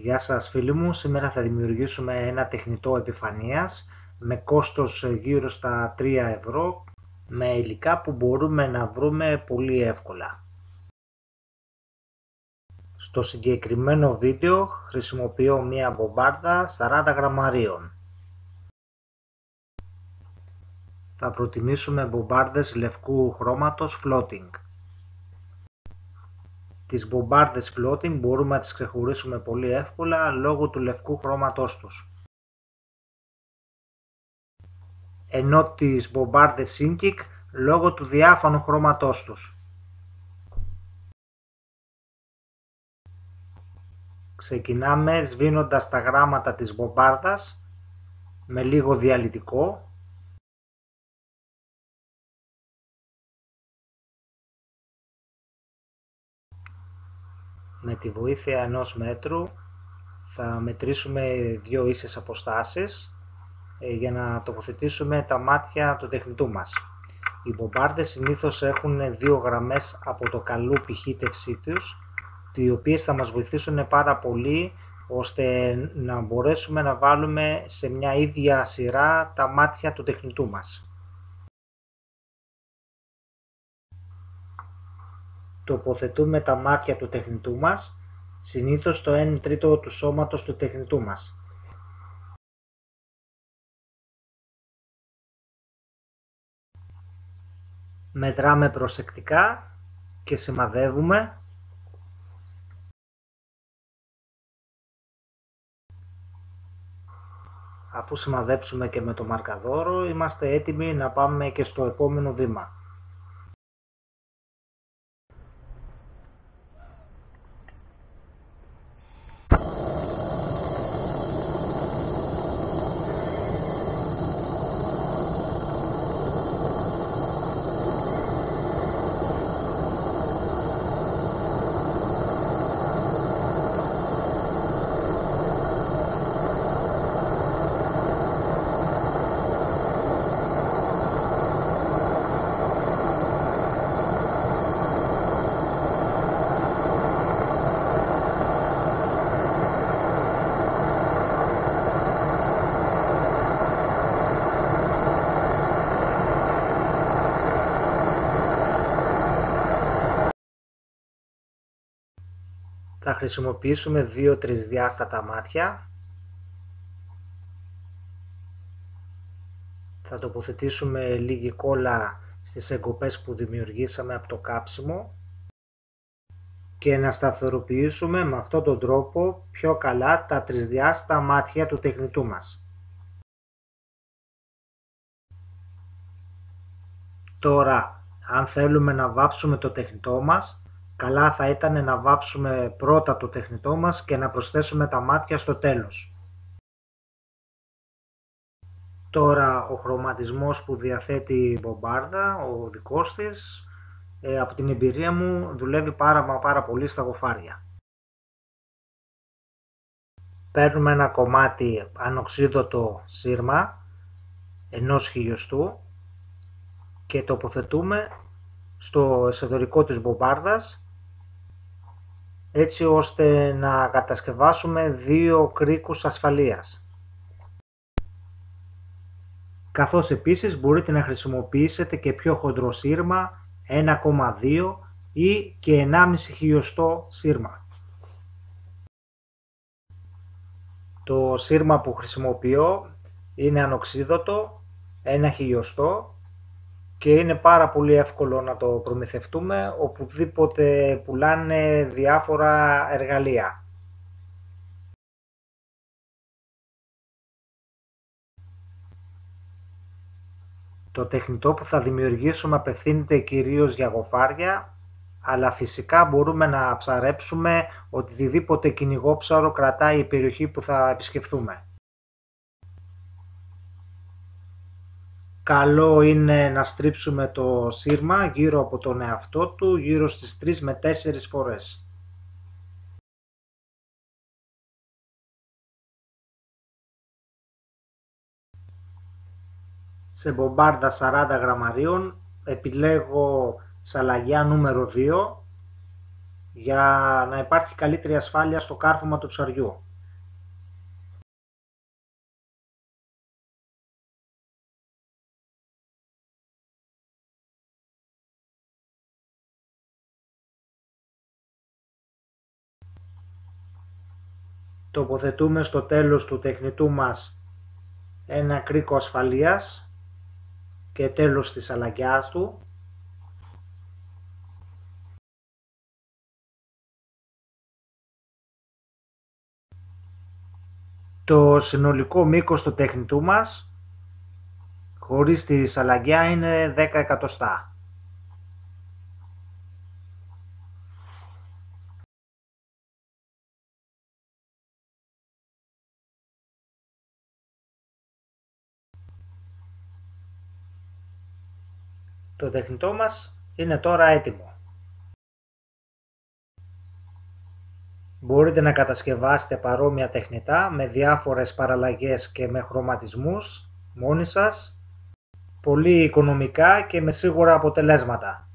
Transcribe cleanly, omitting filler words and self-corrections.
Γεια σας φίλοι μου, σήμερα θα δημιουργήσουμε ένα τεχνητό επιφανείας με κόστος γύρω στα 3 ευρώ με υλικά που μπορούμε να βρούμε πολύ εύκολα. Στο συγκεκριμένο βίντεο χρησιμοποιώ μία μπομπάρδα 40 γραμμαρίων. Θα προτιμήσουμε μπομπάρδες λευκού χρώματος floating. Τις μπομπάρδες floating μπορούμε να τις ξεχωρίσουμε πολύ εύκολα λόγω του λευκού χρώματός τους. Ενώ τις μπομπάρδες Syncic λόγω του διάφανου χρώματός τους. Ξεκινάμε σβήνοντας τα γράμματα της μπομπάρδας με λίγο διαλυτικό. Με τη βοήθεια ενός μέτρου θα μετρήσουμε 2 ίσες αποστάσεις για να τοποθετήσουμε τα μάτια του τεχνητού μας. Οι μπομπάρδες συνήθως έχουν 2 γραμμές από το καλούπι χύτευσή τους, οι οποίες θα μας βοηθήσουν πάρα πολύ ώστε να μπορέσουμε να βάλουμε σε μια ίδια σειρά τα μάτια του τεχνητού μας. Τοποθετούμε τα μάτια του τεχνητού μας συνήθως στο 1/3 του σώματος του τεχνητού μας. Μετράμε προσεκτικά και σημαδεύουμε. Αφού σημαδέψουμε και με το μαρκαδόρο, είμαστε έτοιμοι να πάμε και στο επόμενο βήμα. Θα χρησιμοποιήσουμε 2 τρισδιάστατα μάτια. Θα τοποθετήσουμε λίγη κόλλα στις εγκοπές που δημιουργήσαμε από το κάψιμο και να σταθεροποιήσουμε με αυτόν τον τρόπο πιο καλά τα τρισδιάστατα μάτια του τεχνητού μας. Τώρα, αν θέλουμε να βάψουμε το τεχνητό μας, καλά θα ήταν να βάψουμε πρώτα το τεχνητό μας και να προσθέσουμε τα μάτια στο τέλος. Τώρα ο χρωματισμός που διαθέτει η μπομπάρδα, ο δικός της, από την εμπειρία μου δουλεύει πάρα πολύ στα γοφάρια. Παίρνουμε ένα κομμάτι ανοξίδωτο σύρμα 1 χιλιοστού και τοποθετούμε στο εσωτερικό της μπομπάρδας έτσι ώστε να κατασκευάσουμε 2 κρίκους ασφαλείας. Καθώς επίσης μπορείτε να χρησιμοποιήσετε και πιο χοντρό σύρμα 1,2 ή και 1,5 χιλιοστό σύρμα. Το σύρμα που χρησιμοποιώ είναι ανοξίδωτο 1 χιλιοστό και είναι πάρα πολύ εύκολο να το προμηθευτούμε οπουδήποτε πουλάνε διάφορα εργαλεία. Το τεχνητό που θα δημιουργήσουμε απευθύνεται κυρίως για γοφάρια, αλλά φυσικά μπορούμε να ψαρέψουμε οτιδήποτε κυνηγόψαρο κρατάει η περιοχή που θα επισκεφθούμε. Καλό είναι να στρίψουμε το σύρμα γύρω από τον εαυτό του γύρω στις 3 με 4 φορές. Σε μπομπάρδα 40 γραμμαρίων επιλέγω σαλαγιά νούμερο 2 για να υπάρχει καλύτερη ασφάλεια στο κάρφωμα του ψαριού. Τοποθετούμε στο τέλος του τεχνητού μας ένα κρίκο ασφαλείας και τέλος της σαλαγκιάς του. Το συνολικό μήκος του τεχνητού μας χωρίς τη σαλαγκιά είναι 10 εκατοστά. Το τεχνητό μας είναι τώρα έτοιμο. Μπορείτε να κατασκευάσετε παρόμοια τεχνητά με διάφορες παραλλαγές και με χρωματισμούς μόνοι σας, πολύ οικονομικά και με σίγουρα αποτελέσματα.